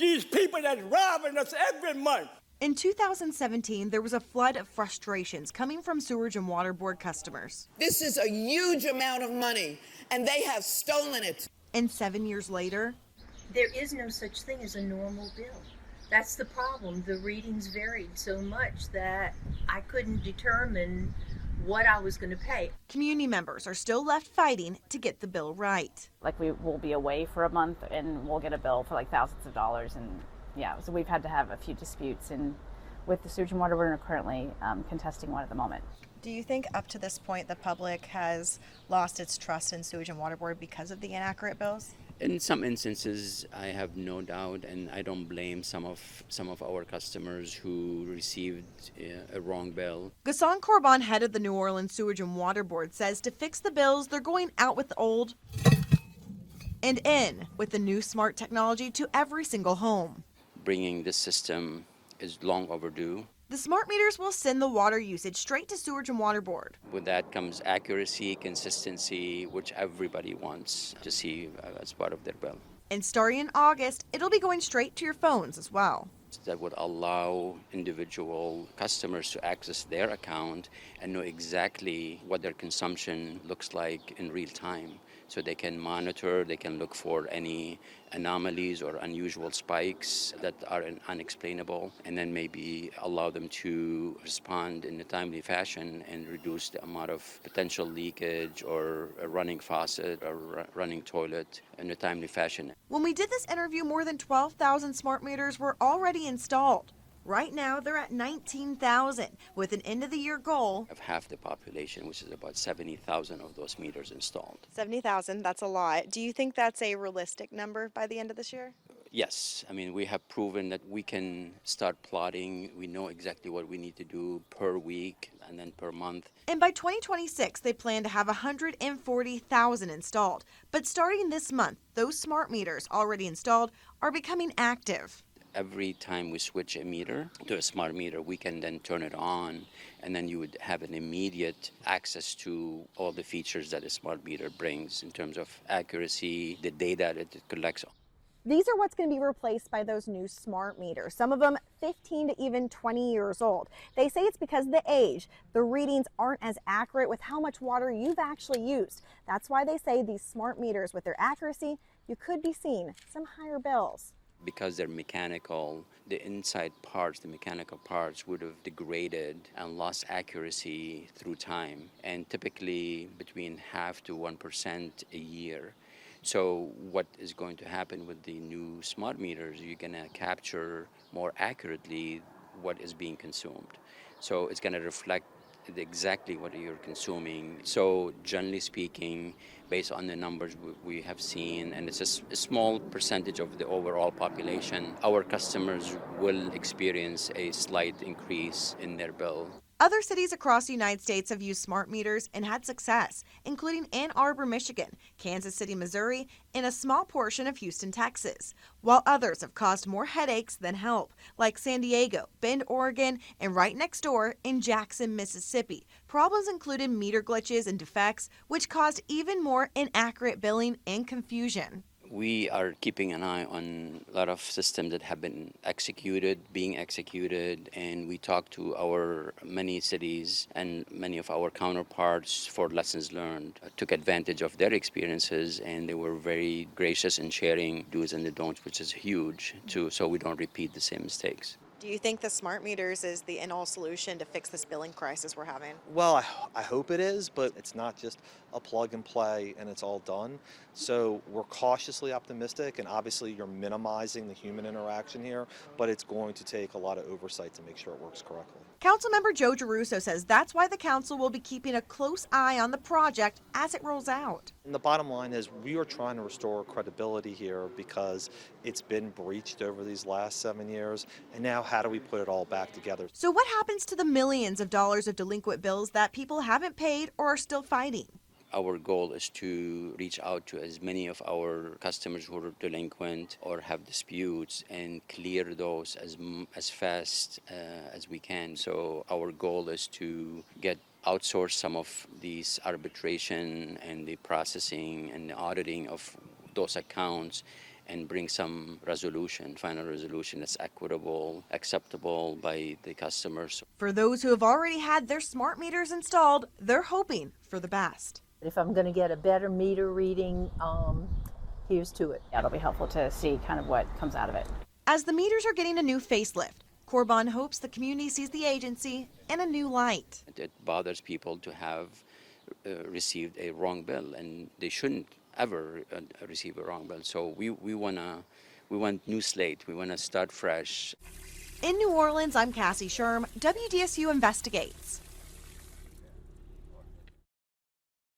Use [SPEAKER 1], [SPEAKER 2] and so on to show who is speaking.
[SPEAKER 1] these people that's robbing us every month.
[SPEAKER 2] In 2017, there was a flood of frustrations coming from Sewage and Water Board customers.
[SPEAKER 3] This is a huge amount of money, and they have stolen it.
[SPEAKER 2] And 7 years later,
[SPEAKER 4] there is no such thing as a normal bill. That's the problem. The readings varied so much that I couldn't determine what I was going to pay.
[SPEAKER 2] Community members are still left fighting to get the bill right.
[SPEAKER 5] Like we will be away for a month and we'll get a bill for like thousands of dollars, and so we've had to have a few disputes, and with the Sewage and Water Board, we're currently contesting one at the moment.
[SPEAKER 2] Do you think up to this point the public has lost its trust in Sewage and Water Board because of the inaccurate bills?
[SPEAKER 6] In some instances, I have no doubt, and I don't blame some of our customers who received a wrong bill.
[SPEAKER 2] Gaston Corbin, head of the New Orleans Sewage and Water Board, says to fix the bills, they're going out with the old and in with the new smart technology to every single home.
[SPEAKER 6] Bringing this system is long overdue.
[SPEAKER 2] The smart meters will send the water usage straight to Sewage and Water Board.
[SPEAKER 6] With that comes accuracy, consistency, which everybody wants to see as part of their bill.
[SPEAKER 2] And starting in August, it'll be going straight to your phones as well.
[SPEAKER 6] That would allow individual customers to access their account and know exactly what their consumption looks like in real time. So they can monitor, they can look for any anomalies or unusual spikes that are unexplainable, and then maybe allow them to respond in a timely fashion and reduce the amount of potential leakage or a running faucet or running toilet in a timely fashion.
[SPEAKER 2] When we did this interview, more than 12,000 smart meters were already installed. Right now, they're at 19,000, with an end-of-the-year goal
[SPEAKER 6] of half the population, which is about 70,000 of those meters installed.
[SPEAKER 2] 70,000, that's a lot. Do you think that's a realistic number by the end of this year?
[SPEAKER 6] Yes. I mean, we have proven that we can start plotting. We know exactly what we need to do per week and then per month.
[SPEAKER 2] And by 2026, they plan to have 140,000 installed. But starting this month, those smart meters already installed are becoming active.
[SPEAKER 6] Every time we switch a meter to a smart meter, we can then turn it on, and then you would have an immediate access to all the features that a smart meter brings in terms of accuracy, the data that it collects.
[SPEAKER 2] These are what's going to be replaced by those new smart meters, some of them 15 to even 20 years old. They say it's because of the age. The readings aren't as accurate with how much water you've actually used. That's why they say these smart meters, with their accuracy, you could be seeing some higher bills.
[SPEAKER 6] Because they're mechanical, the inside parts, the mechanical parts would have degraded and lost accuracy through time, and typically between 0.5% to 1% a year. So what is going to happen with the new smart meters, you're going to capture more accurately what is being consumed. So it's going to reflect exactly what you're consuming. So generally speaking, based on the numbers we have seen, and it's a small percentage of the overall population, our customers will experience a slight increase in their bill.
[SPEAKER 2] Other cities across the United States have used smart meters and had success, including Ann Arbor, Michigan, Kansas City, Missouri, and a small portion of Houston, Texas, while others have caused more headaches than help, like San Diego, Bend, Oregon, and right next door in Jackson, Mississippi. Problems included meter glitches and defects, which caused even more inaccurate billing and confusion.
[SPEAKER 6] We are keeping an eye on a lot of systems that have been being executed, and we talk to our many cities and many of our counterparts for lessons learned. Took advantage of their experiences, and they were very gracious in sharing do's and the don'ts, which is huge, so we don't repeat the same mistakes.
[SPEAKER 2] Do you think the smart meters is the end-all solution to fix this billing crisis we're having?
[SPEAKER 7] Well, I hope it is, but it's not just a plug and play and it's all done. So we're cautiously optimistic, and obviously you're minimizing the human interaction here, but it's going to take a lot of oversight to make sure it works correctly.
[SPEAKER 2] Councilmember Joe Geruso says that's why the council will be keeping a close eye on the project as it rolls out.
[SPEAKER 7] And the bottom line is we are trying to restore credibility here because it's been breached over these last 7 years, and now how do we put it all back together?
[SPEAKER 2] So what happens to the millions of dollars of delinquent bills that people haven't paid or are still fighting?
[SPEAKER 6] Our goal is to reach out to as many of our customers who are delinquent or have disputes and clear those as fast as we can. So our goal is to outsource some of these arbitration and the processing and the auditing of those accounts and bring some resolution, final resolution that's equitable, acceptable by the customers.
[SPEAKER 2] For those who have already had their smart meters installed, they're hoping for the best.
[SPEAKER 8] If I'm going to get a better meter reading, here's to it.
[SPEAKER 5] Yeah, it'll be helpful to see kind of what comes out of it.
[SPEAKER 2] As the meters are getting a new facelift, Corbon hopes the community sees the agency in a new light.
[SPEAKER 6] It bothers people to have received a wrong bill, and they shouldn't ever receive a wrong bill. So we want new slate. We want to start fresh.
[SPEAKER 2] In New Orleans, I'm Cassie Sherm, WDSU Investigates.